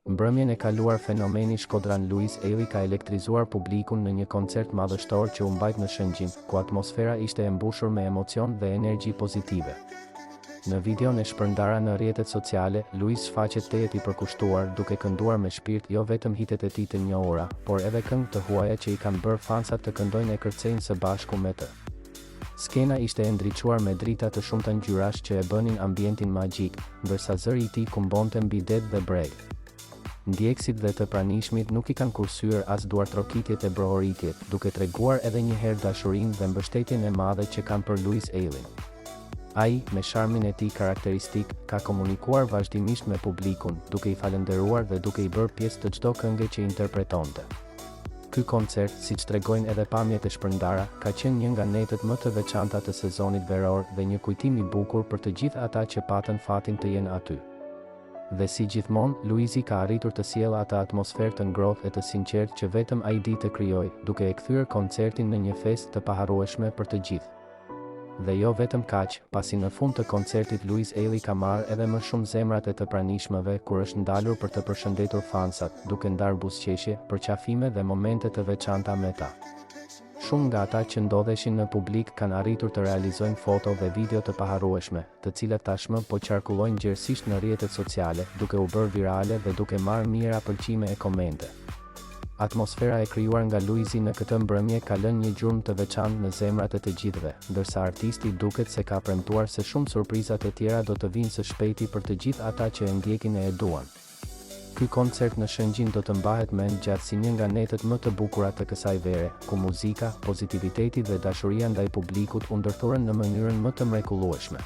Mbrëmjen e kaluar fenomeni Shkodran Luis Eli ka elektrizuar publikun në një koncert madhështor që u mbajt në Shëngjin, ku atmosfera ishte e mbushur me emocion dhe energji pozitive. Në videon e shpërndara në rrjetet sociale, Luis shfaqet tejet i përkushtuar duke kënduar me shpirt jo vetëm hitet e tij të njohura, por edhe këngë të huaja që i kanë bërë fansat të këndojnë e kërcejnë së bashku me të. Skena ishte e ndriçuar me drita të shumta ngjyrash që e bënin ambientin magjik, ndërsa zëri i tij kumbonte mbi det dhe breg. Ndjekësit dhe të pranishmit nuk i kanë kursyer as duartrokitjet e brohoritjet, duke treguar edhe një herë dashurinë dhe mbështetjen e madhe që kanë për Luis Elin. Ai, me sharmin e tij karakteristik, ka komunikuar vazhdimisht me publikun, duke i falendëruar dhe duke i bërë pjesë të çdo këngë që interpretonte. Ky koncert, siç tregojnë edhe pamjet e shpërndara, ka qenë një nga netët më të veçanta të sezonit veror dhe një kujtim i bukur për të gjithë ata që patën fatin të jenë aty. Dhe si gjithmonë, Luisi ka arritur të sjellë atë atmosferë të ngrohtë e të sinqertë që vetëm ai di të krijojë, duke e kthyer koncertin në një festë të paharrueshme për të gjithë. Dhe jo vetëm kaq, pasi në fund të koncertit Luis Eli ka marrë edhe më shumë zemrat e të pranishmëve kur është ndalur për të përshëndetur fansat, duke ndarë buzëqeshje, përqafime dhe momente të veçanta me ta. Shumë nga ata që ndodheshin në publik kanë arritur të realizojnë foto dhe video të paharrueshme, të cilat tashmë po qarkullojnë gjerësisht në rrjetet sociale, duke u bërë virale dhe duke marrë mira pëlqime e komente. Atmosfera e krijuar nga Luisi në këtë mbrëmje ka lënë një gjurmë të veçantë në zemrat e të gjithëve, ndërsa artisti duket se ka premtuar se shumë surprizat e tjera do të vinë së shpejti për të gjithë ata që e ndjekin e e duan. Ky koncert në Shëngjin do të mbahet mend gjatë si një nga netët më të bukura të kësaj vere, ku muzika, pozitiviteti dhe dashuria ndaj publikut u ndërthuren në mënyrën më të mrekullueshme.